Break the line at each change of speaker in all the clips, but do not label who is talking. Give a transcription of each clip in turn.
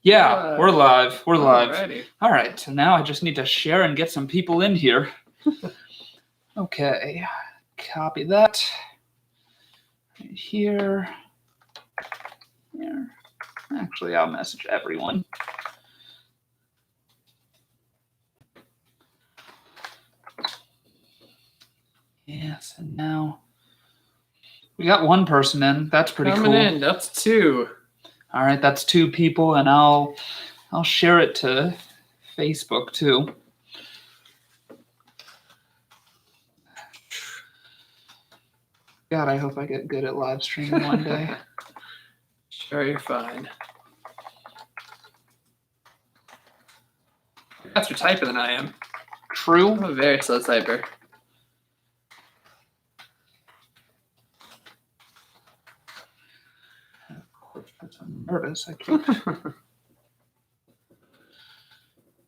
Yeah, we're live. We're live.
Alrighty.
All right, so now I just need to share and get some people in here. Okay, copy that. Right here. Here. Actually, I'll message everyone. Yes, and now we got one person in. That's pretty cool.
Coming in, that's 2.
All right, that's 2 people, and I'll share it to Facebook too. God, I hope I get good at live streaming one day.
Sure, you're fine. You're faster typer than I am.
True.
I'm a very slow typer.
I'm nervous. I keep.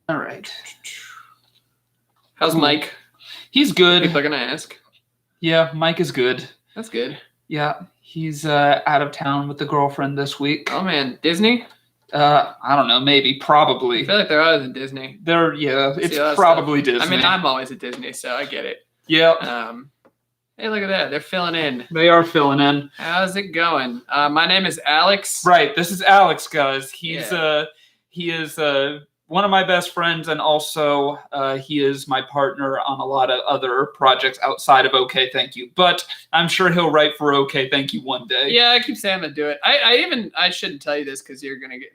All right.
How's Mike?
He's good.
People are gonna ask.
Yeah, Mike is good.
That's good.
Yeah, he's out of town with the girlfriend this week.
Oh man, Disney?
I don't know, maybe, probably.
I feel like they're always at Disney.
It's probably Disney.
I mean, I'm always at Disney, so I get it.
Yeah.
Hey, look at that. They're filling in.
They are filling in.
How's it going? My name is Alex.
Right. This is Alex, guys. He is one of my best friends, and also he is my partner on a lot of other projects outside of OkayThankYou. But I'm sure he'll write for OkayThankYou one day.
Yeah, I keep saying I'm gonna do it. I shouldn't tell you this because you're gonna get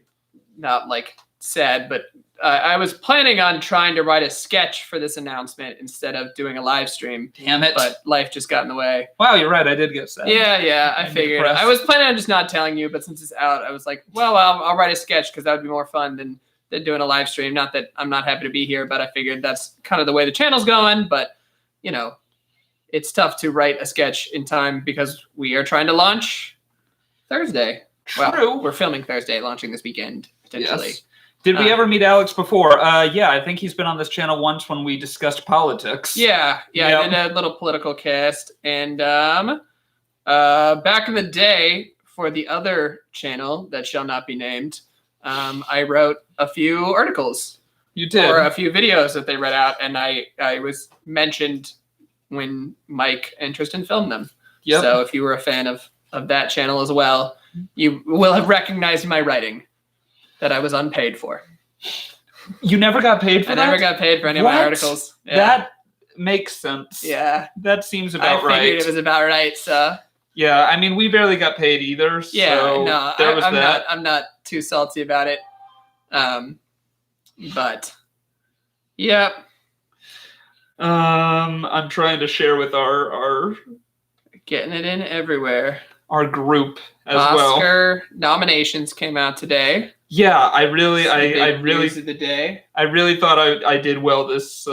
not like sad, but I was planning on trying to write a sketch for this announcement instead of doing a live stream.
Damn it.
But life just got in the way.
Wow, you're right. I did get sad.
Yeah, I figured.
Depressed.
I was planning on just not telling you, but since it's out, I was like, well, I'll write a sketch because that would be more fun than doing a live stream. Not that I'm not happy to be here, but I figured that's kind of the way the channel's going. But, you know, it's tough to write a sketch in time because we are trying to launch Thursday.
True.
Well, we're filming Thursday, launching this weekend, potentially.
Yes. Did we ever meet Alex before? Yeah, I think he's been on this channel once when we discussed politics.
Yeah,
Yep.
I did a little political cast. And back in the day, for the other channel that shall not be named, I wrote a few articles.
You did.
Or a few videos that they read out, and I was mentioned when Mike and Tristan filmed them.
Yep.
So if you were a fan of that channel as well, you will have recognized my writing that I was unpaid for.
You never got paid for that?
I never got paid for any of my articles. Yeah.
That makes sense.
Yeah.
That seems about right.
I figured it was about right, so.
Yeah, I mean, we barely got paid either, so
yeah,
there was that.
I'm not too salty about it. But, yeah.
I'm trying to share with our
Getting it in everywhere.
Our group as well.
Oscar nominations came out today.
Yeah, I really
news of the day.
I really thought I did well this.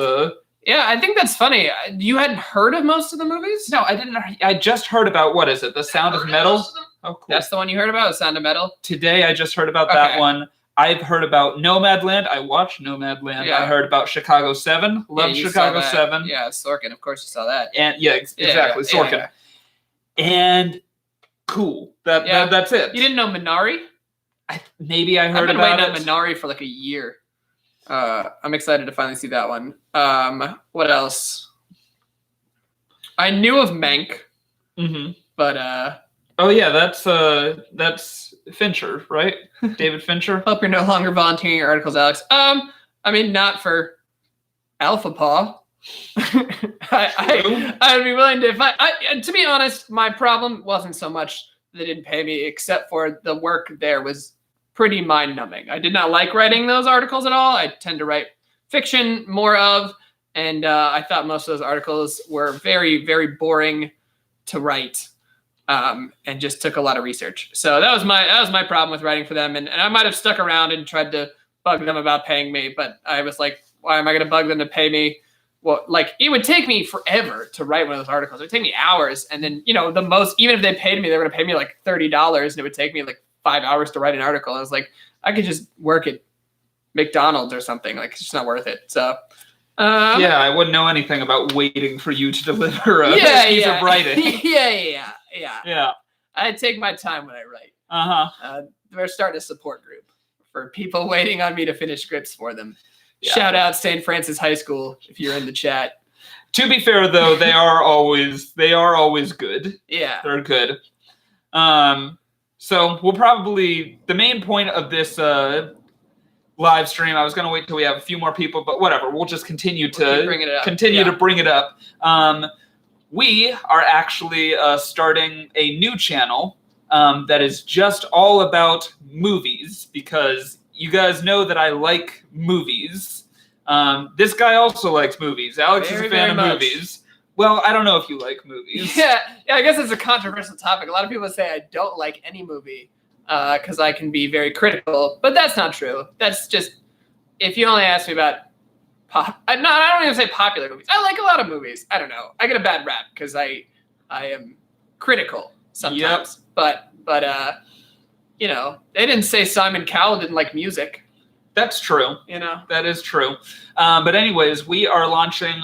Yeah, I think that's funny. You hadn't heard of most of the movies?
No, I didn't. I just heard about, what is it? The Sound of Metal? Oh, cool.
That's the one you heard about, The Sound of Metal?
Today I just heard about that one. I've heard about Nomadland. I watched Nomadland.
Yeah.
I heard about Chicago 7. Loved Chicago 7.
Yeah, Sorkin. Of course you saw that.
And exactly, Sorkin.
Yeah.
And cool. That's it.
You didn't know Minari?
Maybe I heard about it.
I've been waiting on Minari for like a year. I'm excited to finally see that one. What else? I knew of Mank, but
oh yeah, that's Fincher, right? David Fincher.
Hope you're no longer volunteering your articles, Alex. I mean, not for Alpha Paw. I would be willing to. To be honest, my problem wasn't so much they didn't pay me, except for the work there was pretty mind-numbing. I did not like writing those articles at all. I tend to write fiction more of, and I thought most of those articles were very, very boring to write, and just took a lot of research. So that was my problem with writing for them, and I might have stuck around and tried to bug them about paying me, but I was like, why am I going to bug them to pay me? Well, like, it would take me forever to write one of those articles. It would take me hours, and then, even if they paid me, they were going to pay me like $30, and it would take me like 5 hours to write an article. And I was like, I could just work at McDonald's or something. Like, it's just not worth it. So,
yeah, I wouldn't know anything about waiting for you to deliver a piece of writing.
Yeah.
Yeah.
I take my time when I write. We're starting a support group people waiting on me to finish scripts for them.
Yeah.
Shout out St. Francis High School if you're in the chat.
To be fair, though, they are always good.
Yeah.
They're good. So we'll probably, the main point of this live stream, I was going to wait till we have a few more people, but whatever. We'll just continue to bring it up. We are actually starting a new channel that is just all about movies, because you guys know that I like movies. This guy also likes movies. Alex is a fan of movies. Well, I don't know if you like movies.
Yeah, I guess it's a controversial topic. A lot of people say I don't like any movie because I can be very critical, but that's not true. That's just, if you only ask me about I don't even say popular movies. I like a lot of movies. I don't know. I get a bad rap because I am critical sometimes. Yep. But you know, they didn't say Simon Cowell didn't like music.
That's true.
You know,
that is true. But anyways, we are launching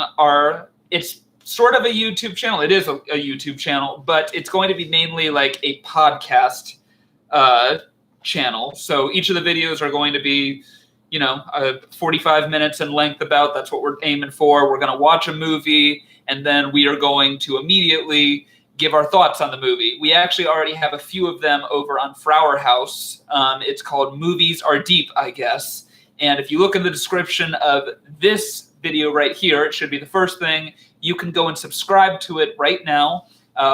it's sort of a YouTube channel. It is a YouTube channel, but it's going to be mainly like a podcast channel. So each of the videos are going to be, 45 minutes in length about. That's what we're aiming for. We're going to watch a movie, and then we are going to immediately give our thoughts on the movie. We actually already have a few of them over on Flower House. It's called Movies Are Deep, I guess. And if you look in the description of this video right here, it should be the first thing. You can go and subscribe to it right now.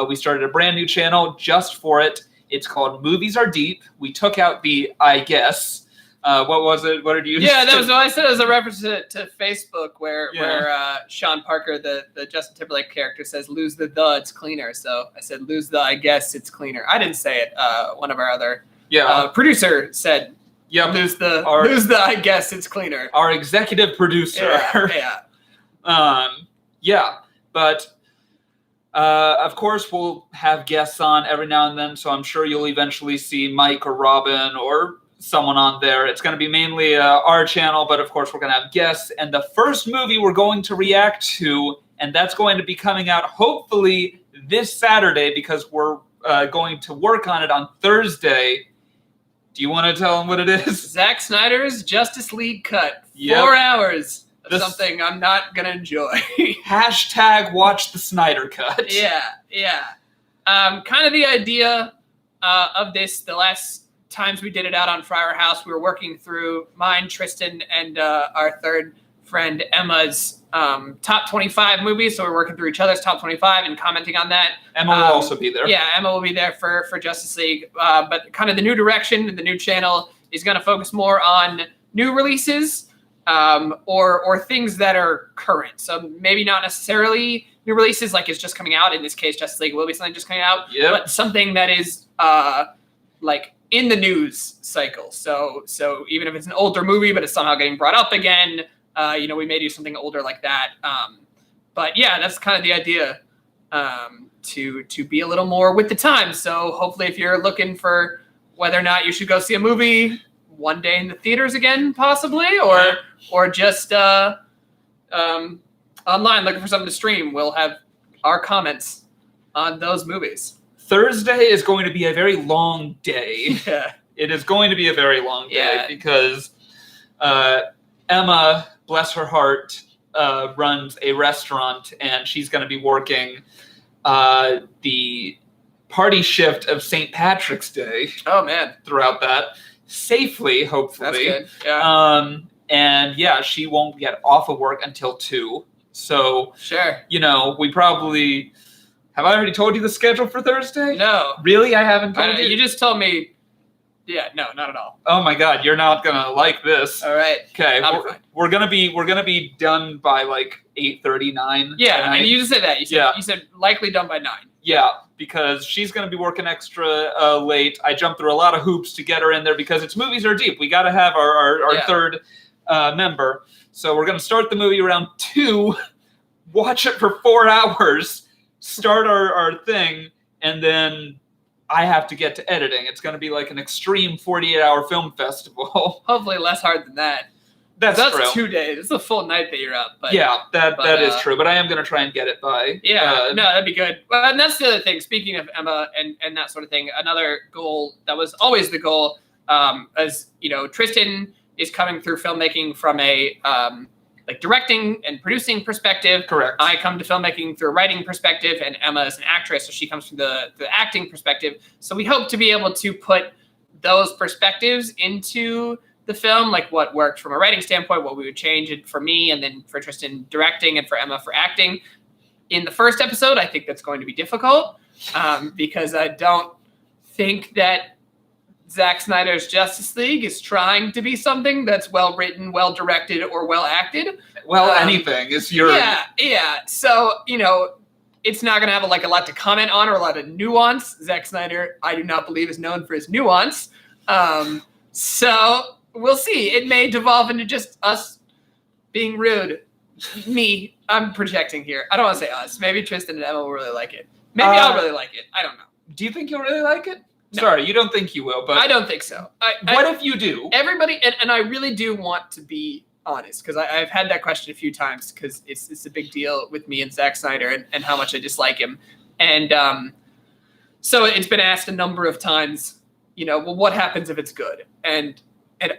We started a brand new channel just for it. It's called Movies Are Deep. We took out the I guess. What was it? What did you?
Yeah, that was what I said as a reference to Facebook, where Sean Parker, the Justin Timberlake character, says "lose the it's cleaner." So I said "lose the I guess it's cleaner." I didn't say it. One of our other producer said,
"Yeah,
lose the I guess it's cleaner."
Our executive producer.
Yeah.
But of course we'll have guests on every now and then. So I'm sure you'll eventually see Mike or Robin or someone on there. It's going to be mainly our channel, but of course we're going to have guests. And the first movie we're going to react to, and that's going to be coming out hopefully this Saturday, because we're going to work on it on Thursday. Do you want to tell them what it is?
Zack Snyder's Justice League cut. 4 hours of something I'm not going to enjoy.
Hashtag watch the Snyder cut.
Yeah. Kind of the idea of this, the last times we did it out on Flower House, we were working through mine, Tristan, and our third friend Emma's top 25 movies. So we're working through each other's top 25 and commenting on that.
Emma will also be there.
Yeah, Emma will be there for Justice League. But kind of the new direction, the new channel is going to focus more on new releases or things that are current. So maybe not necessarily new releases like it's just coming out. In this case, Justice League will be something just coming out.
Yep.
But something that is like in the news cycle. So even if it's an older movie, but it's somehow getting brought up again, we may do something older like that. But yeah, that's kind of the idea, to be a little more with the times. So hopefully if you're looking for whether or not you should go see a movie one day in the theaters again, possibly, or just online looking for something to stream, we'll have our comments on those movies.
Thursday is going to be a very long day.
Yeah.
It is going to be a very long day because Emma, bless her heart, runs a restaurant, and she's going to be working the party shift of St. Patrick's Day.
Oh, man.
Throughout that. Safely, hopefully.
That's good. Yeah.
And yeah, she won't get off of work until 2. So,
sure.
We probably... Have I already told you the schedule for Thursday?
No.
Really? I haven't told you?
You just told me. Yeah, no, not at all.
Oh my God, you're not gonna like this.
All right.
Okay, we're gonna be done by like 8:39.
Yeah, and you just said that. You said likely done by 9.
Yeah, because she's gonna be working extra late. I jumped through a lot of hoops to get her in there because it's Movies Are Deep. We got to have our third member. So we're gonna start the movie around 2, watch it for 4 hours. Start our thing, and then I have to get to editing. It's going to be like an extreme 48-hour film festival.
Hopefully less hard than that.
That's true.
2 days. It's a full night that you're up. But,
yeah, that is true. But I am going to try and get it by.
Yeah, no, that'd be good. Well, and that's the other thing. Speaking of Emma and that sort of thing, another goal that was always the goal as you know, Tristan is coming through filmmaking from a like directing and producing perspective.
Correct.
I come to filmmaking through a writing perspective, and Emma is an actress, so she comes from the acting perspective. So we hope to be able to put those perspectives into the film, like what worked from a writing standpoint, what we would change it for me, and then for Tristan directing and for Emma for acting. In the first episode, I think that's going to be difficult because I don't think that Zack Snyder's Justice League is trying to be something that's well written, well directed, or well acted.
Well, anything is your...
Yeah. So, you know, it's not going to have a lot to comment on or a lot of nuance. Zack Snyder, I do not believe, is known for his nuance. So we'll see. It may devolve into just us being rude. Me, I'm projecting here. I don't want to say us. Maybe Tristan and Emma will really like it. Maybe I'll really like it. I don't know.
Do you think you'll really like it?
No.
Sorry, you don't think you will, but...
I don't think so.
What if you do?
Everybody, and I really do want to be honest, because I've had that question a few times, because it's a big deal with me and Zack Snyder and how much I dislike him. And so it's been asked a number of times, you know, well, what happens if it's good? And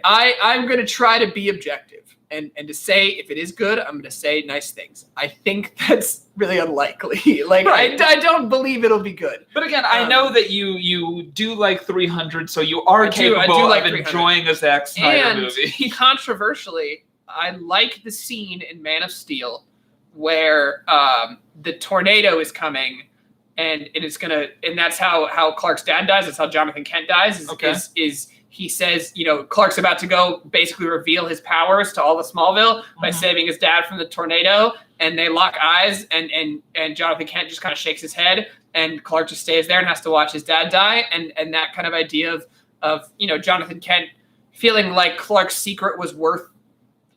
I'm going to try to be objective. And to say, if it is good, I'm going to say nice things. I think that's really unlikely.
Right.
I don't believe it'll be good.
But again, I know that you do like 300, so you are capable of enjoying a Zack Snyder movie.
Controversially, I like the scene in Man of Steel where the tornado is coming, and it's gonna, and that's how Clark's dad dies. That's how Jonathan Kent dies. Is he says, you know, Clark's about to go basically reveal his powers to all of Smallville by saving his dad from the tornado, and they lock eyes, and Jonathan Kent just kind of shakes his head, and Clark just stays there and has to watch his dad die, and that kind of idea of you know, Jonathan Kent feeling like Clark's secret was worth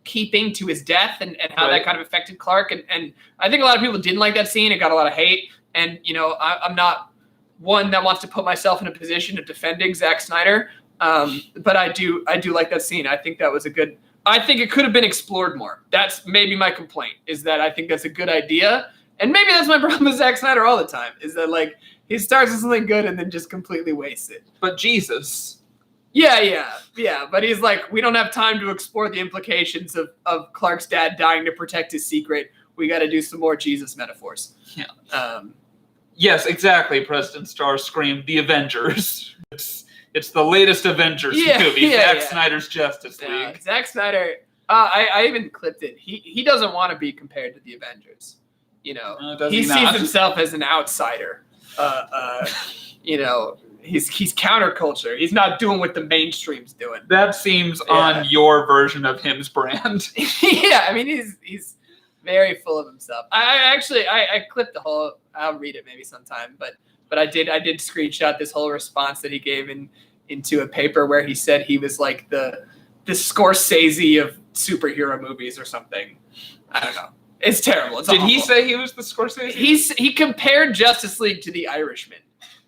keeping to his death, and how that kind of affected Clark, and I think a lot of people didn't like that scene. It got a lot of hate, and you know, I'm not one that wants to put myself in a position of defending Zack Snyder. But I do like that scene. I think that was I think it could have been explored more. That's maybe my complaint, is that I think that's a good idea. And maybe that's my problem with Zack Snyder all the time, is that like he starts with something good and then just completely wastes it.
But Jesus.
Yeah. But he's like, we don't have time to explore the implications of Clark's dad dying to protect his secret. We got to do some more Jesus metaphors.
Yeah. Yes, exactly. President Starscream, The Avengers. It's the latest Avengers movie, Zack Snyder's Justice League.
Zack Snyder, I even clipped it. He doesn't want to be compared to the Avengers. You know, he sees himself as an outsider. You know, he's counterculture. He's not doing what the mainstream's doing.
That seems on your version of him's brand.
Yeah, I mean, he's very full of himself. I clipped the whole. I'll read it maybe sometime, but I did screenshot this whole response that he gave into a paper where he said he was like the Scorsese of superhero movies or something. I don't know. It's terrible. It's
Did
awful.
he say he was the Scorsese?
He compared Justice League to The Irishman.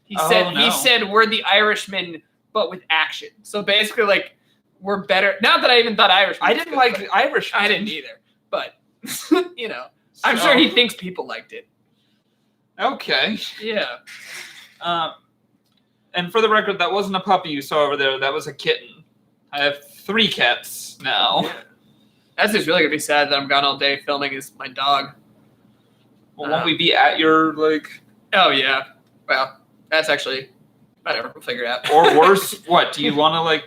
He said we're The Irishman but with action. So basically, like, we're better. Not that I even thought Irishman.
I didn't like The Irishman.
I didn't either. But you know, I'm sure he thinks people liked it.
Okay.
Yeah.
And for the record, that wasn't a puppy you saw over there. That was a kitten. I have 3 cats now.
Yeah. That's just really going to be sad that I'm gone all day filming is my dog.
Well, won't we be at your, like...
Oh, yeah. Well, that's actually... Whatever, we'll figure it out.
Or worse, what? Do you want to, like...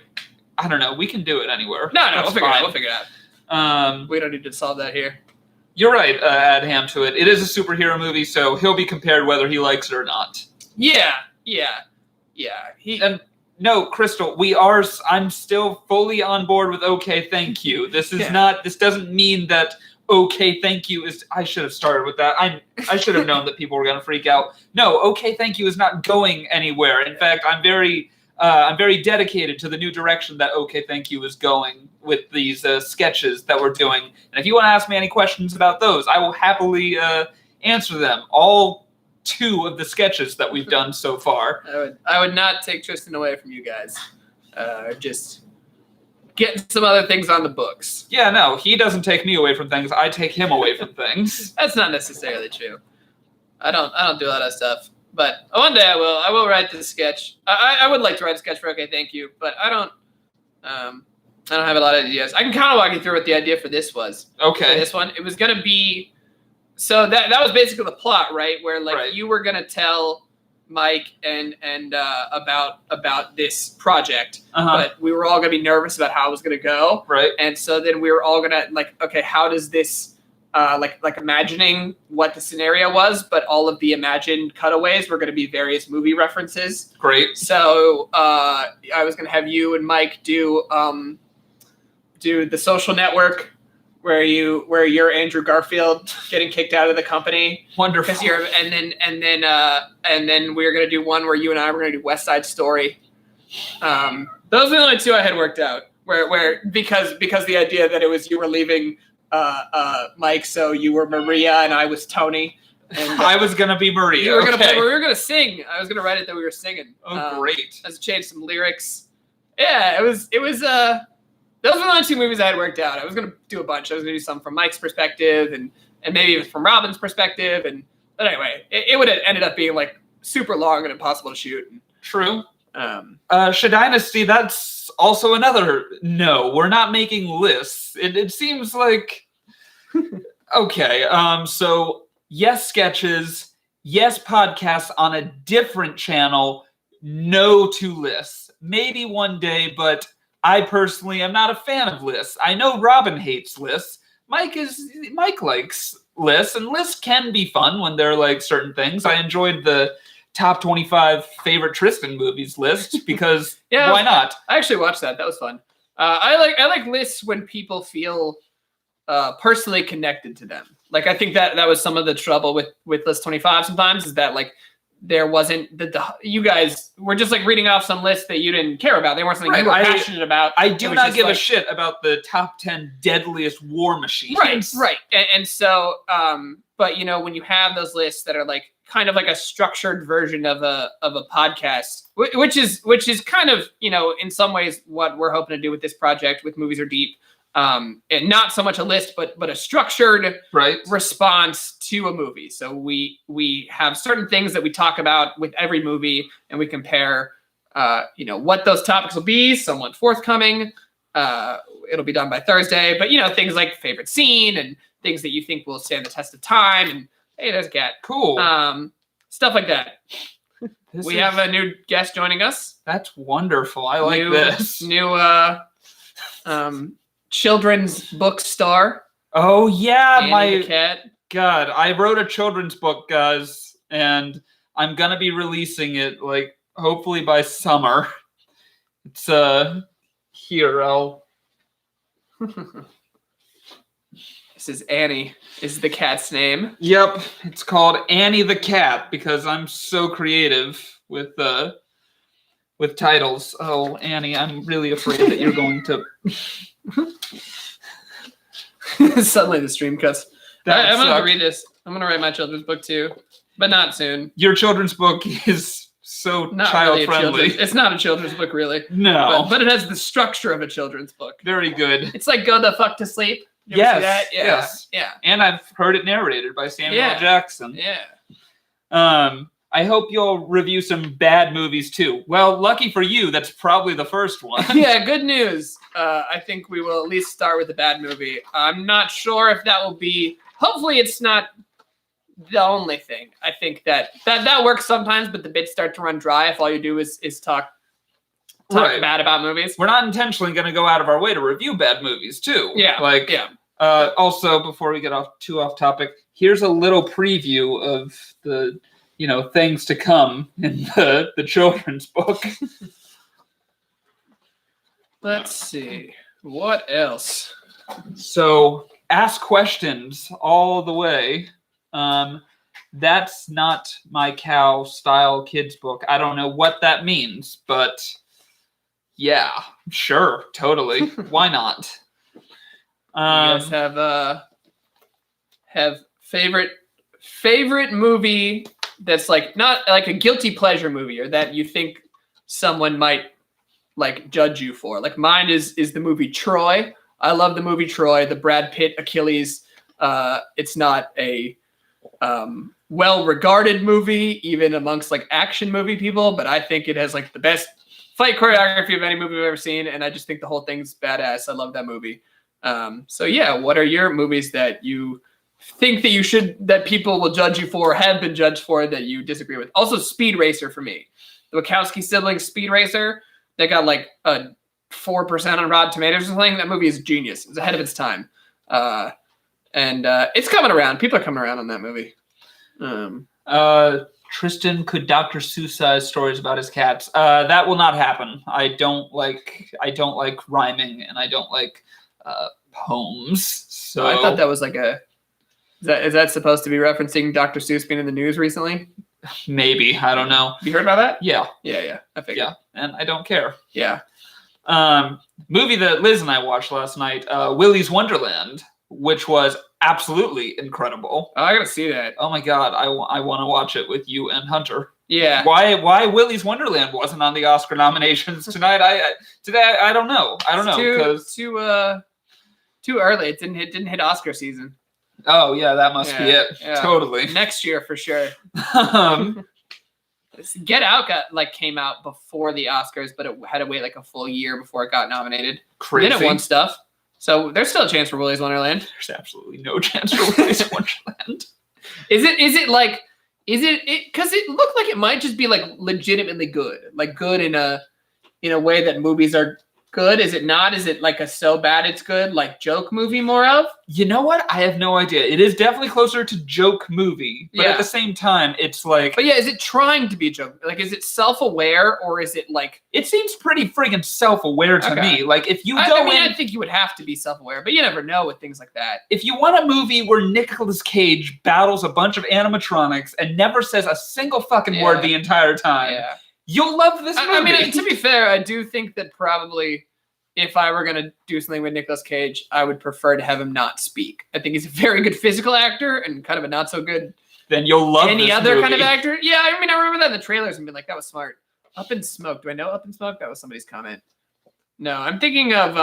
I don't know. We can do it anywhere.
No, we'll figure it out. We don't need to solve that here.
You're right, add Ham to it. It is a superhero movie, so he'll be compared whether he likes it or not.
Yeah.
And no, Crystal, I'm still fully on board with OkayThankYou. This is not, this doesn't mean that OkayThankYou is, I should have started with that. I should have known that people were going to freak out. No, OkayThankYou is not going anywhere. In fact, I'm very dedicated to the new direction that OkayThankYou is going with these sketches that we're doing. And if you want to ask me any questions about those, I will happily answer them. All 2 of the sketches that we've done so far.
I would not take Tristan away from you guys. Just getting some other things on the books.
Yeah, no, he doesn't take me away from things. I take him away from things.
That's not necessarily true. I don't do a lot of stuff. But one day I will write the sketch. I would like to write a sketch for OkayThankYou, but I don't I don't have a lot of ideas. I can kind of walk you through what the idea for this was.
Okay.
For this one, it was gonna be. So that was basically the plot, right? Where like you were gonna tell Mike and about this project, but we were all gonna be nervous about how it was gonna go,
right?
And so then we were all gonna like, okay, how does this like imagining what the scenario was, but all of the imagined cutaways were gonna be various movie references.
Great.
So I was gonna have you and Mike do The Social Network, where you're Andrew Garfield getting kicked out of the company.
Wonderful.
And then we're gonna do one where you and I were gonna do West Side Story. Those are the only two I had worked out. Where because the idea that it was you were leaving Mike, so you were Maria and I was Tony. And
I was gonna be Maria.
You were gonna play, we were gonna sing. I was gonna write it that we were singing.
Oh, great!
I was changed some lyrics. Yeah, it was. Those were the only two movies I had worked out. I was gonna do a bunch. I was gonna do some from Mike's perspective and maybe even from Robin's perspective. But anyway, it would have ended up being like super long and impossible to shoot.
True. Dynasty, that's also another no. We're not making lists. It seems like okay. So yes, sketches. Yes, podcasts on a different channel. No to lists. Maybe one day, but I personally am not a fan of lists. I know Robin hates lists. Mike likes lists, and lists can be fun when they're like certain things. I enjoyed the top 25 favorite Tristan movies list because why not?
I actually watched that. That was fun. I like lists when people feel personally connected to them. Like I think that was some of the trouble with list 25 sometimes is that like there wasn't you guys were just like reading off some list that you didn't care about. They weren't something you were passionate about.
I do not give a shit about the top 10 deadliest war machines.
Right. And so, but you know, when you have those lists that are like kind of like a structured version of a podcast, which is kind of, you know, in some ways what we're hoping to do with this project with Movies Are Deep. And not so much a list, but a structured response to a movie. So we have certain things that we talk about with every movie, and we compare, you know, what those topics will be. Somewhat forthcoming. It'll be done by Thursday. But you know, things like favorite scene and things that you think will stand the test of time. And hey, there's a cat.
Cool.
Stuff like that. We have a new guest joining us.
That's wonderful. I like this
new. Children's book star.
Oh yeah,
Annie the cat.
God, I wrote a children's book, guys, and I'm gonna be releasing it like hopefully by summer. It's here.
This is Annie. Is the cat's name?
Yep, it's called Annie the Cat because I'm so creative with titles. Oh, Annie, I'm really afraid that you're going to.
Suddenly the stream cuts. I'm going to read this. I'm going to write my children's book too, but not soon.
Your children's book is so child-friendly.
Really it's not a children's book, really.
No.
But it has the structure of a children's book.
Very good.
It's like Go the Fuck to Sleep. You ever see that? Yeah.
Yes.
Yeah.
And I've heard it narrated by Samuel L. Jackson.
Yeah.
I hope you'll review some bad movies too. Well, lucky for you, that's probably the first one.
Yeah, good news. I think we will at least start with a bad movie. I'm not sure if that will be. Hopefully, it's not the only thing. I think that works sometimes, but the bits start to run dry if all you do is talk bad about movies.
We're not intentionally going to go out of our way to review bad movies too.
Yeah.
Also, before we get off topic, here's a little preview of the. You know, things to come in the children's book.
Let's see. What else?
So, ask questions all the way. That's not my cow style kids book. I don't know what that means, but yeah, sure, totally. Why not?
You guys have favorite movie that's like not like a guilty pleasure movie or that you think someone might like judge you for. Like mine is the movie Troy. I love the movie Troy, the Brad Pitt Achilles. It's not a well-regarded movie even amongst like action movie people, but I think it has like the best fight choreography of any movie I've ever seen, and I just think the whole thing's badass. I love that movie. So yeah, what are your movies that you think that people will judge you for, or have been judged for, that you disagree with? Also, Speed Racer for me. The Wachowski siblings Speed Racer, they got like a 4% on Rotten Tomatoes or something. That movie is genius. It's ahead of its time. And it's coming around. People are coming around on that movie.
Tristan could Dr. Seuss stories about his cats. That will not happen. I don't like rhyming, and I don't like poems. So
I thought that was like is that supposed to be referencing Dr. Seuss being in the news recently?
Maybe. I don't know.
You heard about that?
Yeah.
Yeah. I figured.
Yeah, and I don't care.
Yeah.
Movie that Liz and I watched last night, Willy's Wonderland, which was absolutely incredible.
Oh, I gotta see that.
Oh my God, I want to watch it with you and Hunter.
Yeah.
Why Willy's Wonderland wasn't on the Oscar nominations tonight? I don't know. Because
too early. It didn't hit Oscar season.
Oh yeah, that must be it.
Yeah.
Totally.
Next year for sure. Get Out came out before the Oscars, but it had to wait like a full year before it got nominated.
Crazy.
Then it won stuff. So there's still a chance for Willy's Wonderland.
There's absolutely no chance for Willy's Wonderland.
Is it because it looked like it might just be like legitimately good, like good in a way that movies are good? Is it not? Is it like a so bad it's good, like joke movie more of?
You know what? I have no idea. It is definitely closer to joke movie, but at the same time, it's like.
But yeah, is it trying to be a joke? Like, is it self-aware, or is it like?
It seems pretty friggin' self-aware to me. Like, if you
I think you would have to be self-aware, but you never know with things like that.
If you want a movie where Nicolas Cage battles a bunch of animatronics and never says a single fucking word the entire time.
Yeah.
You'll love this movie.
I mean, to be fair, I do think that probably if I were going to do something with Nicolas Cage, I would prefer to have him not speak. I think he's a very good physical actor and kind of a not so good.
Then you'll love
any
this
other
movie.
kind of actor. Yeah, I mean, I remember that in the trailers and being like, that was smart. Up in Smoke. Do I know Up in Smoke? That was somebody's comment. No, I'm thinking of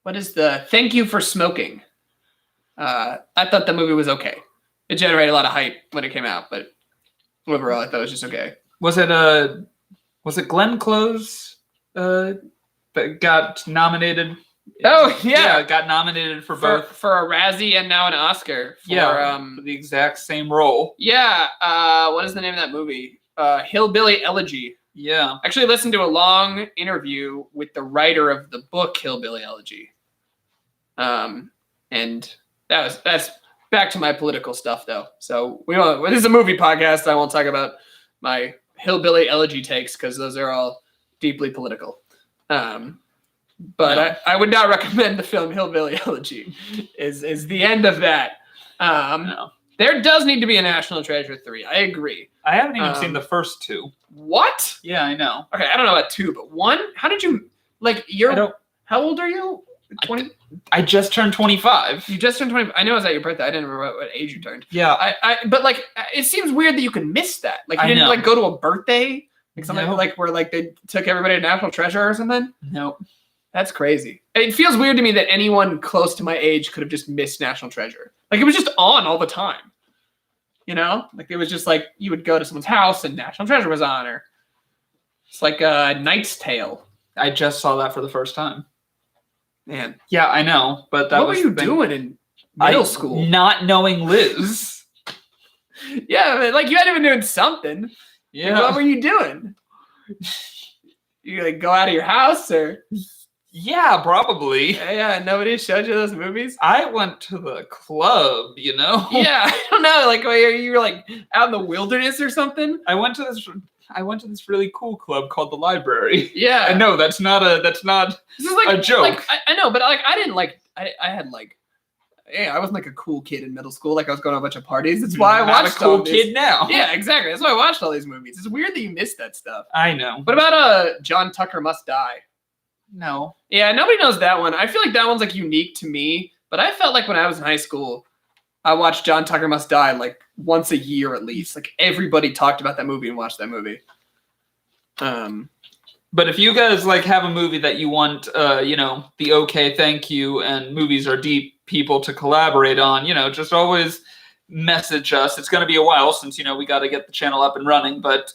what is the Thank You for Smoking? I thought the movie was okay. It generated a lot of hype when it came out, but overall, I thought it was just okay.
Was it Glenn Close that got nominated?
Oh yeah,
got nominated for both
for a Razzie and now an Oscar. For
the exact same role.
Yeah. What is the name of that movie? Hillbilly Elegy.
Yeah.
Actually, listened to a long interview with the writer of the book Hillbilly Elegy. And that's back to my political stuff though. So this is a movie podcast. I won't talk about my Hillbilly Elegy takes because those are all deeply political. But I would not recommend the film Hillbilly Elegy. Is the end of that.
No.
There does need to be a National Treasure 3. I agree.
I haven't even seen the first two.
What?
Yeah, I know.
Okay, I don't know about 2, but 1? How did you how old are you? 20?
I just turned 25.
You just turned 25. I know it was at your birthday. I didn't remember what age you turned.
Yeah.
But like it seems weird that you can miss that. Like you didn't like go to a birthday? Like something like where like they took everybody to National Treasure or something?
Nope.
That's crazy. It feels weird to me that anyone close to my age could have just missed National Treasure. Like it was just on all the time. You know? Like it was just like you would go to someone's house and National Treasure was on, or it's like a Knight's Tale.
I just saw that for the first time.
Man.
Yeah, I know, but that
what were you doing in middle school?
Not knowing Liz.
Yeah, like you had to be doing something.
Yeah.
Like, what were you doing? You like go out of your house or?
Yeah, probably.
Yeah, nobody showed you those movies?
I went to the club, you know?
Yeah, I don't know. Like, you were like out in the wilderness or something?
I went to this really cool club called the Library.
Yeah.
I know that's not
this is like,
a joke.
Like, I know, but like I didn't like I had like I wasn't like a cool kid in middle school. Like I was going to a bunch of parties. That's why I watched
a cool kid now.
Yeah, exactly. That's why I watched all these movies. It's weird that you missed that stuff.
I know.
What about John Tucker Must Die?
No.
Yeah, nobody knows that one. I feel like that one's like unique to me, but I felt like when I was in high school, I watched John Tucker Must Die like once a year at least. Like everybody talked about that movie and watched that movie.
But if you guys like have a movie that you want, the Okay Thank You and Movies Are Deep people to collaborate on, just always message us. It's going to be a while since, we got to get the channel up and running, but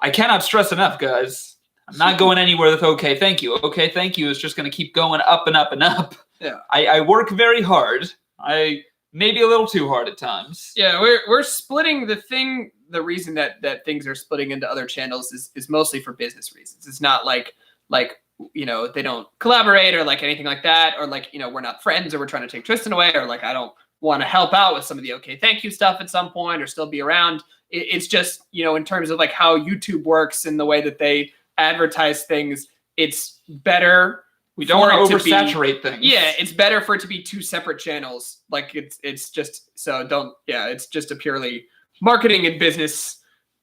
I cannot stress enough, guys. I'm not going anywhere with Okay Thank You. Okay Thank You is just going to keep going up and up and up.
Yeah.
I work very hard. I maybe a little too hard at times.
Yeah, we're splitting the thing. The reason that things are splitting into other channels is mostly for business reasons. It's not like they don't collaborate or like anything like that, or like we're not friends or we're trying to take Tristan away, or like I don't want to help out with some of the Okay Thank You stuff at some point or still be around. It's just in terms of like how YouTube works and the way that they advertise things, it's better.
We don't want to oversaturate things.
Yeah, it's better for it to be two separate channels. Like it's just so don't. Yeah, it's just a purely marketing and business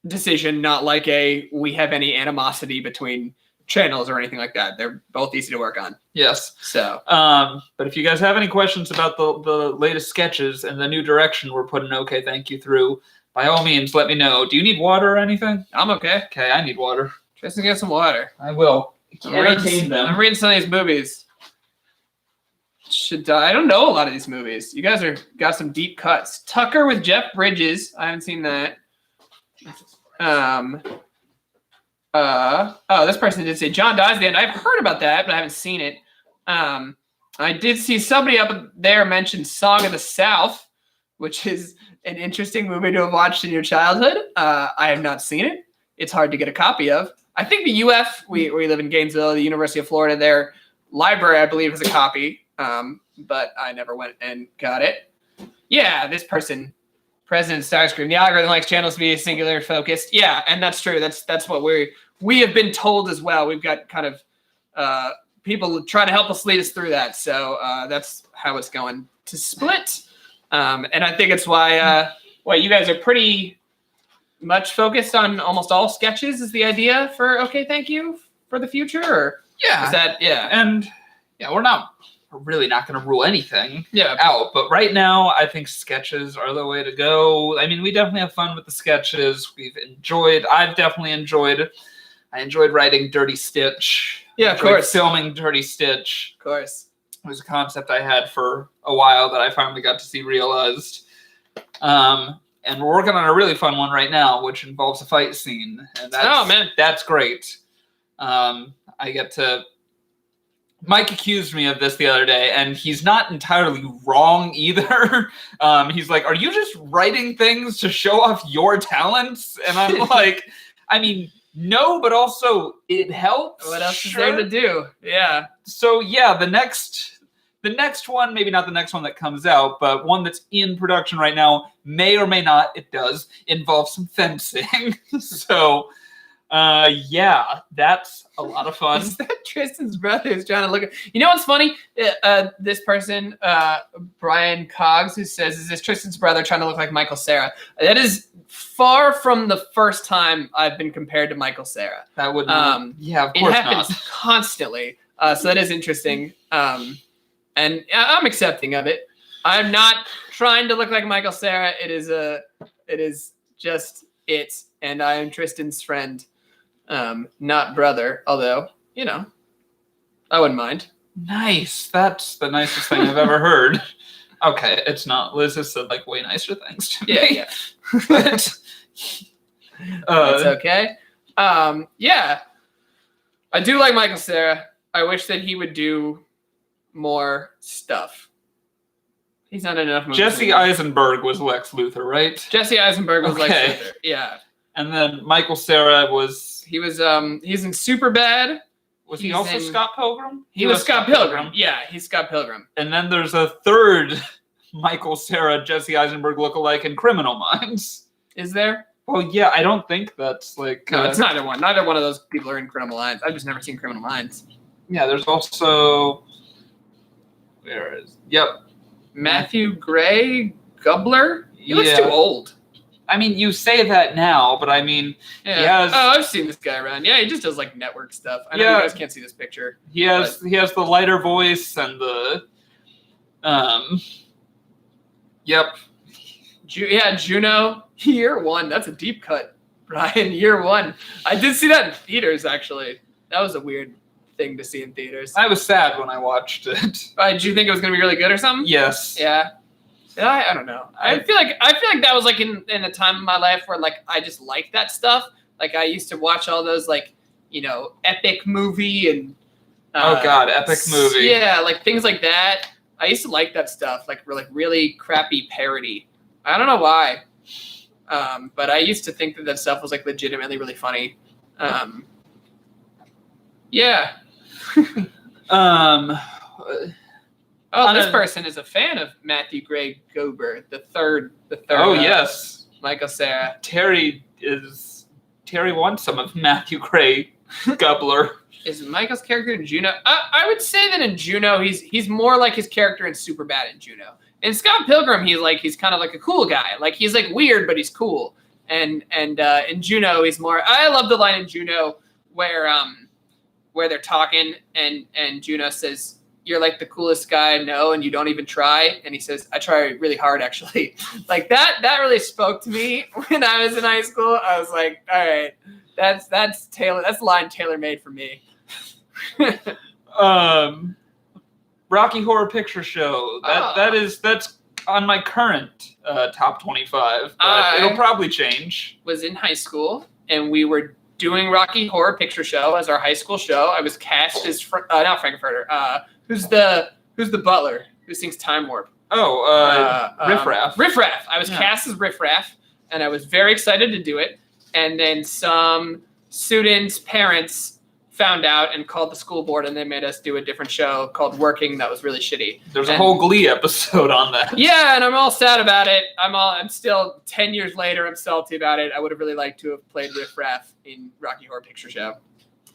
decision, not like we have any animosity between channels or anything like that. They're both easy to work on.
Yes.
So,
but if you guys have any questions about the latest sketches and the new direction we're putting Okay Thank You through, by all means, let me know. Do you need water or anything?
I'm okay.
Okay, I need water.
Tristan, get some water.
I will.
I'm reading some of these movies. I don't know a lot of these movies. You guys got some deep cuts. Tucker with Jeff Bridges. I haven't seen that. This person did say John dies at the end. I've heard about that, but I haven't seen it. I did see somebody up there mention Song of the South, which is an interesting movie to have watched in your childhood. I have not seen it. It's hard to get a copy of. I think the UF, we live in Gainesville, the University of Florida, their library, I believe, has a copy, but I never went and got it. Yeah, this person, President Starscream, the algorithm likes channels to be singular focused. Yeah, and that's true. That's what we have been told as well. We've got kind of people trying to help us lead us through that. So that's how it's going to split. And I think it's why you guys are pretty much focused on almost all sketches is the idea for Okay Thank You for the future? Or
yeah.
Is that, yeah.
And yeah, we're really not going to rule anything
out.
But right now, I think sketches are the way to go. I mean, we definitely have fun with the sketches. I've definitely enjoyed. I enjoyed writing Dirty Stitch.
Yeah, of course.
Filming Dirty Stitch.
Of course.
It was a concept I had for a while that I finally got to see realized. And we're working on a really fun one right now, which involves a fight scene. And that's great. Mike accused me of this the other day, and he's not entirely wrong either. He's like, "Are you just writing things to show off your talents?" And I'm like, I mean, no, but also it helps.
What else is there to do? Yeah.
So yeah, the next one, maybe not the next one that comes out, but one that's in production right now, may or may not, it does, involve some fencing. So, yeah, that's a lot of fun.
Is that Tristan's brother who's trying to look at... You know what's funny? This person, Brian Coggs, who says, is this Tristan's brother trying to look like Michael Cera? That is far from the first time I've been compared to Michael Cera.
That would yeah, of course
it happens
not.
Constantly. So that is interesting. And I'm accepting of it. I'm not trying to look like Michael Cera. It is just it. And I am Tristan's friend, not brother. Although, I wouldn't mind.
Nice. That's the nicest thing I've ever heard. Okay, it's not. Liz has said like way nicer things to me.
Yeah.
But,
it's okay. Yeah. I do like Michael Cera. I wish that he would do more stuff. He's not in enough movies.
Jesse Eisenberg was Lex Luthor, right?
Jesse Eisenberg was Lex Luthor. Yeah.
And then Michael Cera was...
He's in Superbad.
Was he also Scott Pilgrim?
He was Scott Pilgrim. Yeah, he's Scott Pilgrim.
And then there's a third Michael Cera, Jesse Eisenberg lookalike in Criminal Minds.
Is there?
Well, yeah, I don't think that's like...
No, it's neither one. Neither one of those people are in Criminal Minds. I've just never seen Criminal Minds.
Yeah, there's also... Yep.
Matthew Gray Gubler? He looks too old.
I mean, you say that now, but I mean,
yeah. I've seen this guy around. Yeah, he just does like network stuff. I know you guys can't see this picture.
He has the lighter voice and the yep.
Juno, Year One. That's a deep cut, Brian. Year One. I did see that in theaters, actually. That was a weird thing to see in theaters.
I was sad when I watched it.
Did you think it was going to be really good or something?
Yes.
Yeah. I don't know. I feel like that was like in a time in my life where like I just liked that stuff. Like I used to watch all those like, you know, epic movie and
Oh God, epic movie.
Yeah, like things like that. I used to like that stuff, like really crappy parody. I don't know why, but I used to think that stuff was like legitimately really funny. Yeah. This person is a fan of Matthew Gray Gubler, the third.
Oh yes,
Michael Cera.
Terry wants some of Matthew Gray Gubler.
Is Michael's character in Juno? I would say that in Juno, he's more like his character in Superbad in Juno. In Scott Pilgrim, he's kind of like a cool guy. Like he's like weird, but he's cool. And in Juno, he's more. I love the line in Juno where they're talking and Juno says, "You're like the coolest guy I know, and you don't even try." And he says, "I try really hard, actually." Like that really spoke to me when I was in high school. I was like, all right, that's Taylor. That's a line tailor made for me.
Rocky Horror Picture Show. That's on my current top 25. But it'll probably change.
Was in high school and we were doing Rocky Horror Picture Show as our high school show. I was cast as not Frankenfurter. Who's the butler who sings Time Warp?
Riff Raff.
Riff Raff. I was cast as Riff Raff, and I was very excited to do it. And then some students' parents found out and called the school board, and they made us do a different show called Working that was really shitty.
There's a whole Glee episode on that.
Yeah, and I'm all sad about it. I'm still 10 years later. I'm salty about it. I would have really liked to have played Riff Raff in Rocky Horror Picture Show.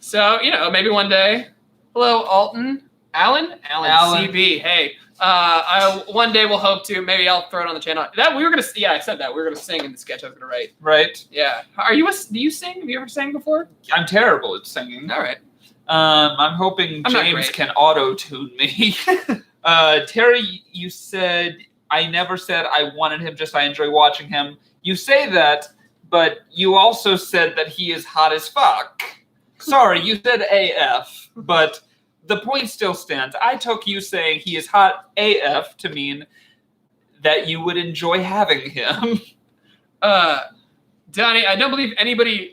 So maybe one day. Hello, Alton. Alan CB. Hey, I one day will hope to. Maybe I'll throw it on the channel. I said that we were gonna sing in the sketch I was gonna write.
Right.
Yeah. Do you sing? Have you ever sang before?
I'm terrible at singing.
All right.
I'm hoping James can auto-tune me. Terry, you said I never said I wanted him. Just I enjoy watching him. You say that, but you also said that he is hot as fuck. Sorry, you said AF, but. The point still stands. I took you saying he is hot AF to mean that you would enjoy having him.
Donnie, I don't believe anybody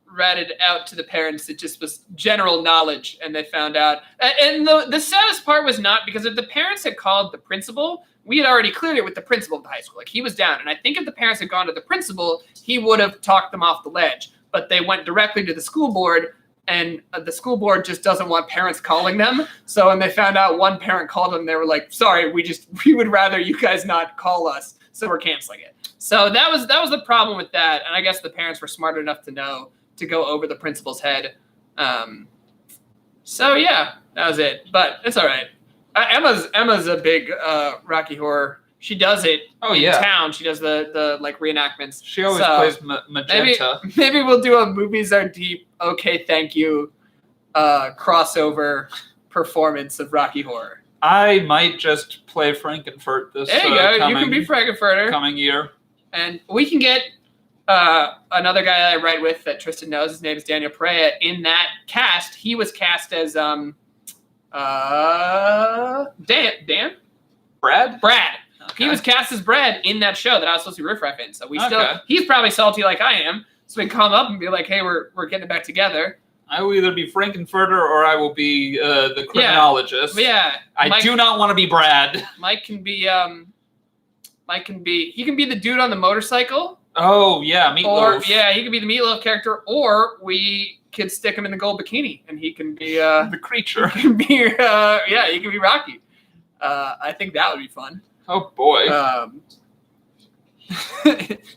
ratted out to the parents. It just was general knowledge, and they found out. And the saddest part was not because if the parents had called the principal, we had already cleared it with the principal of the high school. Like he was down, and I think if the parents had gone to the principal, he would have talked them off the ledge. But they went directly to the school board. And the school board just doesn't want parents calling them. So when they found out one parent called them, they were like, "Sorry, we would rather you guys not call us, so we're canceling it." So that was the problem with that. And I guess the parents were smart enough to know to go over the principal's head. So yeah, that was it. But it's all right. Emma's a big Rocky Horror. She does it in town. She does the like reenactments.
She always plays Magenta.
Maybe we'll do a Movies Are Deep, Okay, Thank You crossover performance of Rocky Horror.
I might just play Frankenfurt this
There you go. You can be Frankenfurter.
Coming year. And
we can get another guy that I write with that Tristan knows. His name is Daniel Perea. In that cast, he was cast as Dan? Brad? Okay. He was cast as Brad in that show that I was supposed to be Riff Raff in. So he's probably salty like I am. So we can call him up and be like, "Hey, we're getting it back together."
I will either be Frankenfurter or I will be the criminologist.
Yeah.
I do not want to be Brad.
Mike can be he can be the dude on the motorcycle.
Oh yeah, Meatloaf.
Or he can be the Meatloaf character, or we could stick him in the gold bikini and he can be
the creature.
He can be he can be Rocky. I think that would be fun.
Oh boy.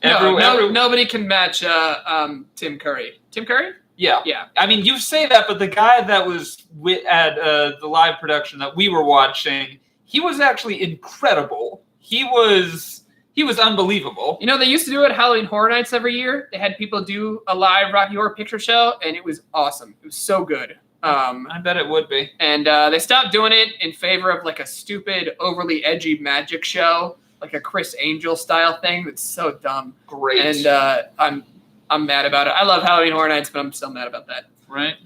Nobody can match Tim Curry. Tim Curry?
Yeah.
Yeah.
I mean, you say that, but the guy that was at the live production that we were watching, he was actually incredible. He was unbelievable.
They used to do it at Halloween Horror Nights every year. They had people do a live Rocky Horror Picture Show, and it was awesome. It was so good.
I bet it would be.
And they stopped doing it in favor of like a stupid, overly edgy magic show, like a Chris Angel style thing that's so dumb.
Great.
And I'm mad about it. I love Halloween Horror Nights, but I'm still mad about that.
Right.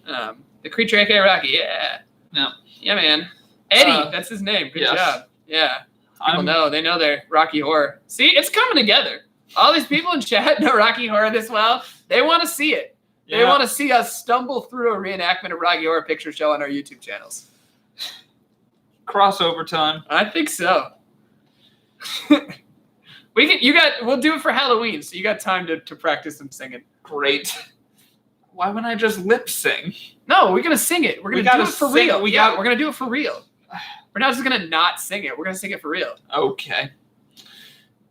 The creature, aka Rocky. Yeah.
No.
Yeah, man. Eddie, that's his name. Good job. Yeah. People know. They know their Rocky Horror. See, it's coming together. All these people in chat know Rocky Horror this well. They want to see it.
Yeah.
They want to see us stumble through a reenactment of Rocky Horror Picture Show on our YouTube channels.
Crossover time.
I think so. We'll do it for Halloween, so you got time to practice some singing.
Great. Why wouldn't I just lip sing?
No, we're gonna sing it. We're gonna do it for
sing,
real. We're gonna do it for real. We're not just gonna not sing it. We're gonna sing it for real.
Okay.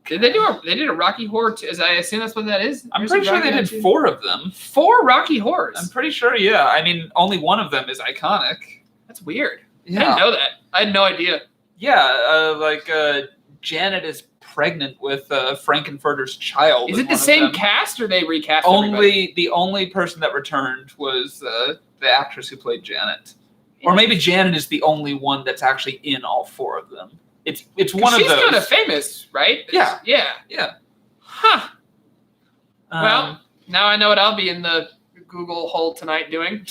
Did they did a Rocky Horror? I assume that's what that is.
I'm pretty sure they did 4 of them.
4 Rocky Horrors.
I'm pretty sure. Yeah. I mean, only one of them is iconic.
That's weird.
Yeah.
I didn't know that. I had no idea.
Yeah. Janet is pregnant with Frankenfurter's child.
Is it the same cast or they recast?
The only person that returned was the actress who played Janet, or maybe Janet is the only one that's actually in all 4 of them. It's one of those.
She's kind of famous, right?
Yeah.
Yeah. Huh. Well, now I know what I'll be in the Google hole tonight doing.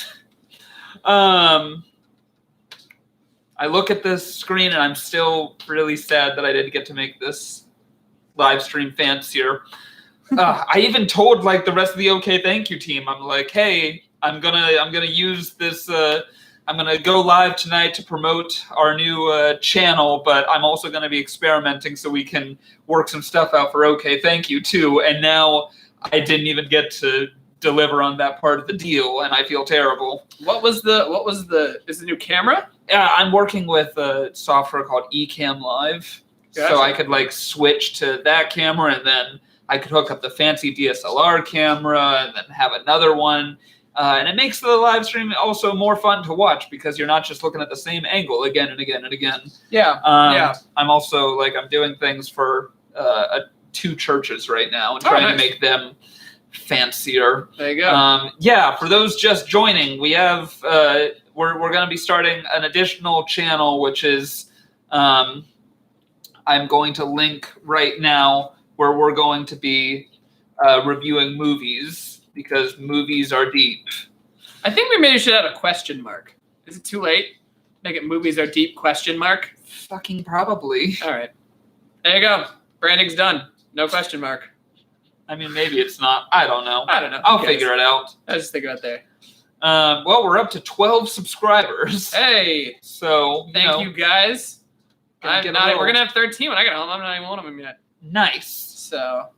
I look at this screen and I'm still really sad that I didn't get to make this live stream fancier. I even told like the rest of the OkayThankYou team, I'm like, hey, I'm gonna use this. I'm gonna go live tonight to promote our new channel, but I'm also gonna be experimenting so we can work some stuff out for OkayThankYou too. And now I didn't even get to deliver on that part of the deal, and I feel terrible.
What was the is the new camera?
Yeah, I'm working with a software called Ecamm Live.
Gotcha.
So I could like switch to that camera, and then I could hook up the fancy DSLR camera and then have another one. And it makes the live stream also more fun to watch because you're not just looking at the same angle again and again and again.
Yeah.
I'm also I'm doing things for 2 churches right now and trying to make them fancier.
There you go.
Yeah, for those just joining, we have we're going to be starting an additional channel, which is I'm going to link right now, where we're going to be reviewing movies because movies are deep.
I think we maybe should add a question mark. Is it too late? Make it movies are deep question mark?
Fucking probably.
All right. There you go. Branding's done. No question mark.
I mean, maybe it's not. I don't know.
I'll
figure it out.
I just think about there.
Well, we're up to 12 subscribers.
Hey.
So,
thank you guys. We're going to have 13 when I get home. I'm not even one of them yet.
Nice.
So,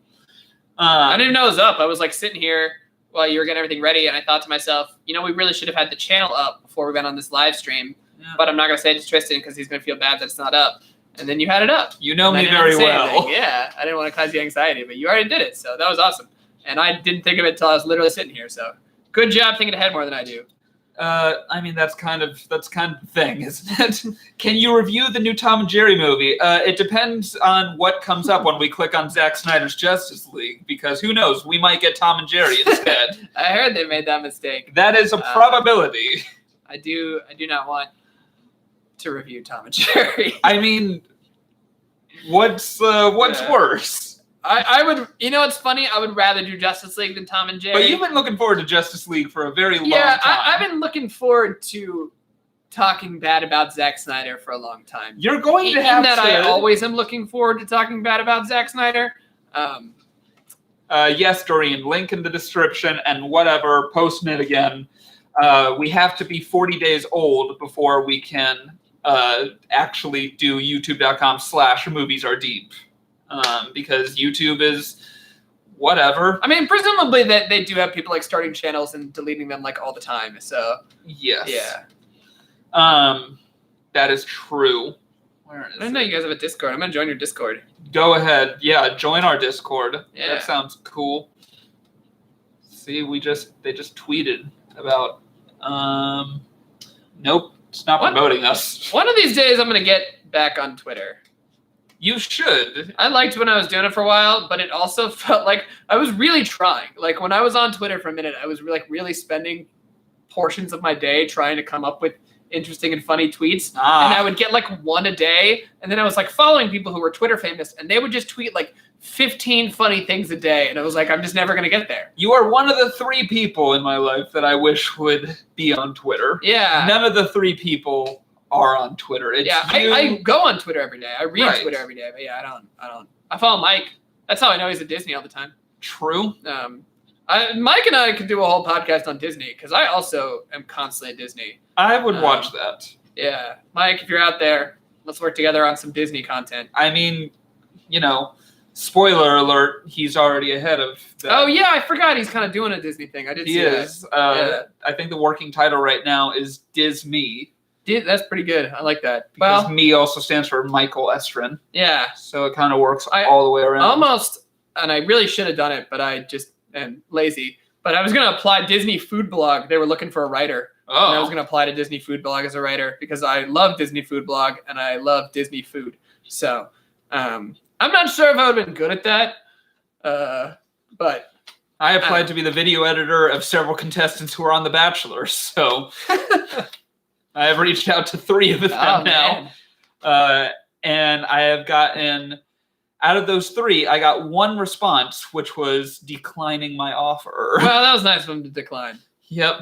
I didn't know it was up. I was like sitting here while you were getting everything ready, and I thought to myself, we really should have had the channel up before we went on this live stream. Yeah. But I'm not going to say it to Tristan because he's going to feel bad that it's not up. And then you had it up.
You know me very well.
Anything. Yeah, I didn't want to cause you anxiety, but you already did it, so that was awesome. And I didn't think of it until I was literally sitting here. So good job thinking ahead more than I do.
I mean, that's kind of the thing, isn't it? Can you review the new Tom and Jerry movie? It depends on what comes up when we click on Zack Snyder's Justice League, because who knows, we might get Tom and Jerry instead.
I heard they made that mistake.
That is a probability.
I do not want to review Tom and Jerry.
I mean, what's worse?
I would, it's funny, I would rather do Justice League than Tom and Jerry.
But you've been looking forward to Justice League for a very long time.
Yeah, I've been looking forward to talking bad about Zack Snyder for a long time.
You're going to have
I always am looking forward to talking bad about Zack Snyder.
Yes, Doreen, link in the description and whatever, posting it again. We have to be 40 days old before we can actually do youtube.com/moviesaredeep. Because YouTube is whatever.
I mean, presumably that they do have people starting channels and deleting them all the time. So
yes,
yeah,
that is true. Where is
I didn't know you guys have a Discord. I'm gonna join your Discord.
Go ahead, yeah, join our Discord.
Yeah.
That sounds cool. See, they just tweeted about. Nope, it's not promoting us.
One of these days, I'm gonna get back on Twitter.
You should.
I liked when I was doing it for a while, but it also felt like I was really trying. When I was on Twitter for a minute, I was really spending portions of my day trying to come up with interesting and funny tweets. And I would get one a day. And then I was following people who were Twitter famous, and they would just tweet 15 funny things a day. And I was I'm just never going to get there.
You are one of the 3 people in my life that I wish would be on Twitter.
Yeah.
None of the 3 people are on Twitter.
I go on Twitter every day. I read Twitter every day, but yeah, I don't. I follow Mike. That's how I know he's at Disney all the time.
True.
Mike and I could do a whole podcast on Disney because I also am constantly at Disney.
I would watch that.
Yeah. Mike, if you're out there, let's work together on some Disney content.
I mean, spoiler alert, he's already ahead of that.
Oh, yeah, I forgot he's kind of doing a Disney thing. I did see that.
He is. I think the working title right now is Disme.
That's pretty good. I like that.
Because me also stands for Michael Estrin.
Yeah.
So it kind of works all the way around.
Almost, and I really should have done it, but I just am lazy. But I was going to apply Disney Food Blog. They were looking for a writer. Oh. And I was going to apply to Disney Food Blog as a writer because I love Disney Food Blog and I love Disney food. So I'm not sure if I would have been good at that. But
I applied to be the video editor of several contestants who are on The Bachelor. So I have reached out to 3 of them now. And I have gotten, out of those 3, I got 1 response, which was declining my offer.
Well, that was nice of him to decline.
Yep.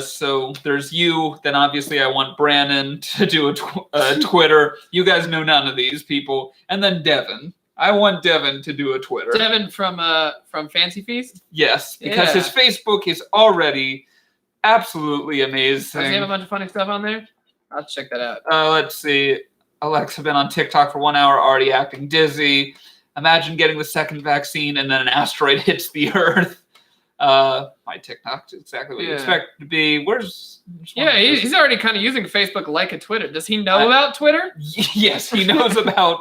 So there's you. Then obviously I want Brandon to do a Twitter. You guys know none of these people. And then Devin. I want Devin to do a Twitter.
Devin from Fancy Feast?
Yes, because his Facebook is already absolutely amazing.
Does he have a bunch of funny stuff on there? I'll check that out.
Let's see. Alexa been on TikTok for 1 hour, already acting dizzy. Imagine getting the second vaccine and then an asteroid hits the Earth. My TikTok is exactly what you expect it to be.
He's already kind of using Facebook like a Twitter. Does he know about Twitter?
Yes, he knows about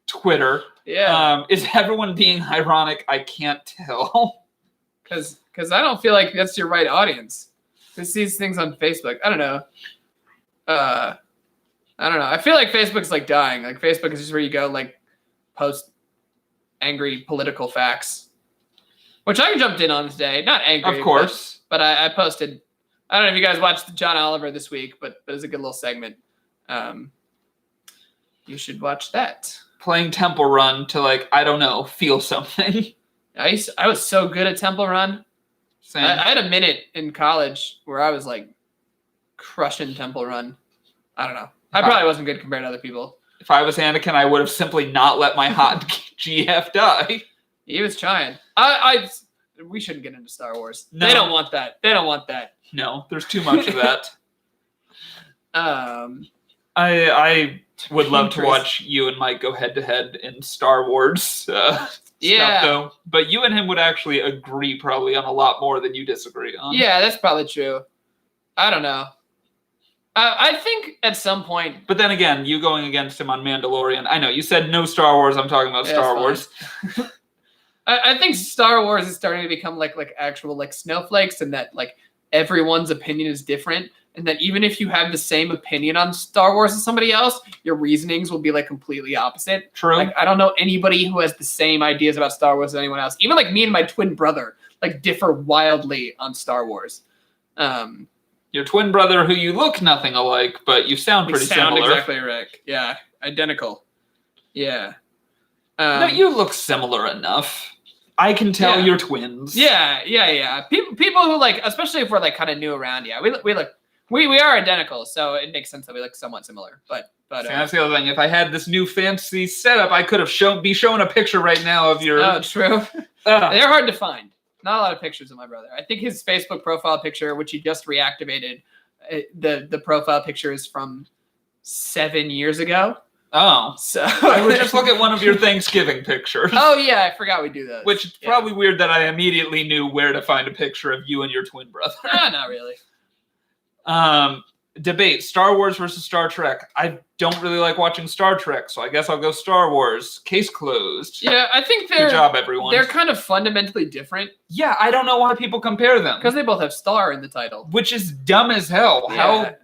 Twitter.
Yeah.
Is everyone being ironic? I can't tell.
Because I don't feel like that's your right audience. Who sees things on Facebook? I don't know. I feel like Facebook's like dying. Like Facebook is just where you go like post angry political facts. Which I jumped in on today. Not angry.
Of course.
But I posted. I don't know if you guys watched John Oliver this week, but it was a good little segment. You should watch that.
Playing Temple Run to feel something.
I was so good at Temple Run.
Same.
I had a minute in college where I was like crushing Temple Run. I don't know. I probably wasn't good compared to other people. If
I was Anakin, I would have simply not let my hot GF die.
He was trying. We shouldn't get into Star Wars.
No.
They don't want that.
No, there's too much of that. I would love to watch you and Mike go head to head in Star Wars stuff, though. But you and him would actually agree probably on a lot more than you disagree on.
Yeah, that's probably true. I don't know. I think at some point.
But then again, you going against him on Mandalorian. I know you said no Star Wars. I'm talking about Star Wars.
I think Star Wars is starting to become like actual like snowflakes, and that like everyone's opinion is different, and that even if you have the same opinion on Star Wars as somebody else, your reasonings will be like completely opposite.
True.
Like I don't know anybody who has the same ideas about Star Wars as anyone else. Even like me and my twin brother like differ wildly on Star Wars.
Your twin brother, who you look nothing alike, but you sound pretty similar.
Exactly right. Yeah, identical. Yeah.
No, you look similar enough. I can tell you're twins.
Yeah. People who like, especially if we're like kind of new around, we are identical, so it makes sense that we look somewhat similar. But
that's the other thing. If I had this new fancy setup, I could have showing a picture right now of your.
Oh, true. They're hard to find. Not a lot of pictures of my brother. I think his Facebook profile picture, which he just reactivated, the profile picture is from 7 years ago.
Oh,
so
I would just look at one of your Thanksgiving pictures.
Oh yeah, I forgot we do those.
Which is probably weird that I immediately knew where to find a picture of you and your twin brother.
Not really.
Debate: Star Wars versus Star Trek. I don't really like watching Star Trek, so I guess I'll go Star Wars. Case closed.
Yeah, I think
good job, everyone.
They're kind of fundamentally different.
Yeah, I don't know why people compare them.
Because they both have "star" in the title,
which is dumb as hell.
Yeah.
How?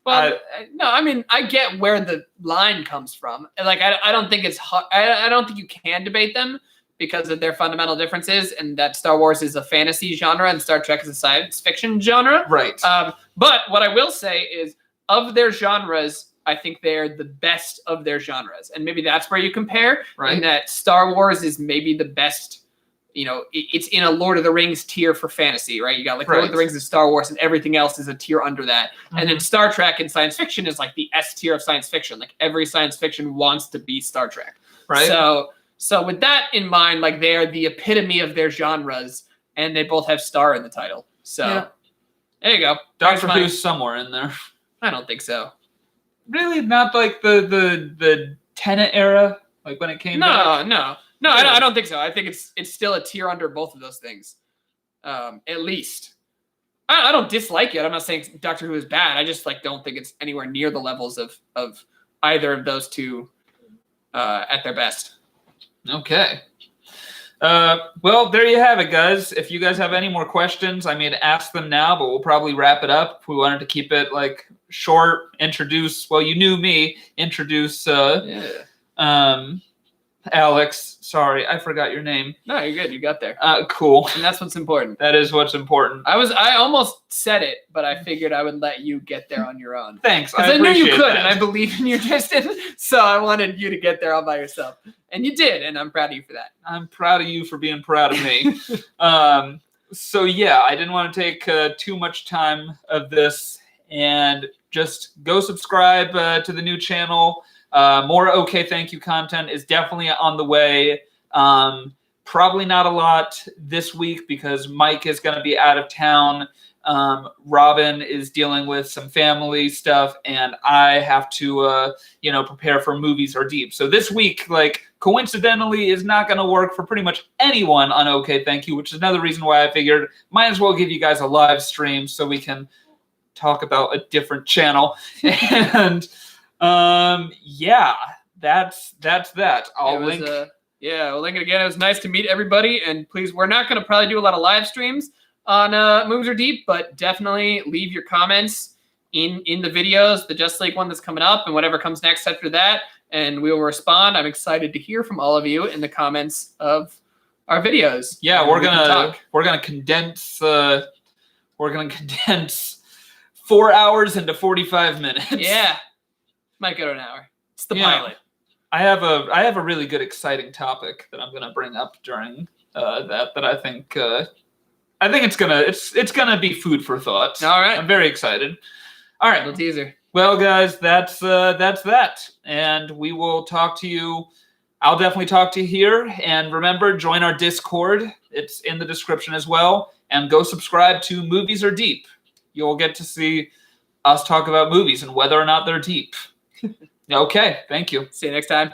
Well, no, I mean, I get where the line comes from. Like, I don't think it's hard. I don't think you can debate them because of their fundamental differences, and that Star Wars is a fantasy genre and Star Trek is a science fiction genre.
Right.
But what I will say is, of their genres, I think they're the best of their genres, and maybe that's where you compare.
Right.
And that Star Wars is maybe the best. You know, it's in a Lord of the Rings tier for fantasy, right? You got like Lord of the Rings and Star Wars, and everything else is a tier under that. Mm-hmm. And then Star Trek and science fiction is like the S tier of science fiction. Like every science fiction wants to be Star Trek.
Right.
So So with that in mind, like they are the epitome of their genres, and they both have star in the title. So
Yeah.
there you go.
Doctor Who's somewhere in there.
I don't think so.
Really, not like the Tenet era, like when it came. back?
No. I don't think so. I think it's still a tier under both of those things, at least. I don't dislike it. I'm not saying Doctor Who is bad. I just like don't think it's anywhere near the levels of either of those two at their best.
Okay. Well, there you have it, guys. If you guys have any more questions, I mean, ask them now, but we'll probably wrap it up. We wanted to keep it like short. Introduce. Well, you knew me. Introduce. Alex. Sorry, I forgot your name.
No, you're good. You got there.
Cool.
And that's what's important.
That is what's important.
I almost said it, but I figured I would let you get there on your own.
Thanks.
Because I knew you could, and I believe in you, Tristan. So I wanted you to get there all by yourself. And you did, and I'm proud of you for that.
I'm proud of you for being proud of me. So yeah, I didn't want to take too much time of this, and just go subscribe to the new channel. More OkayThankYou content is definitely on the way. Probably not a lot this week because Mike is going to be out of town. Robin is dealing with some family stuff, and I have to, prepare for Movies Are Deep. So this week, like, coincidentally, is not going to work for pretty much anyone on OkayThankYou, which is another reason why I figured might as well give you guys a live stream so we can talk about a different channel. And yeah, that's that. I'll link.
We'll link it again. It was nice to meet everybody, and please, we're not going to probably do a lot of live streams on Movies Are Deep, but definitely leave your comments in the videos, the Just League one that's coming up, and whatever comes next after that, and we will respond. I'm excited to hear from all of you in the comments of our videos.
Yeah, we're gonna condense 4 hours into 45 minutes.
Yeah. Might go to an hour. It's the pilot.
I have a really good, exciting topic that I'm going to bring up during that I think it's gonna be food for thought.
All right,
I'm very excited. All right,
little teaser.
Well, guys, that's that, and we will talk to you. I'll definitely talk to you here, and remember, join our Discord. It's in the description as well, and go subscribe to Movies Are Deep. You'll get to see us talk about movies and whether or not they're deep. Okay, thank you.
See you next time.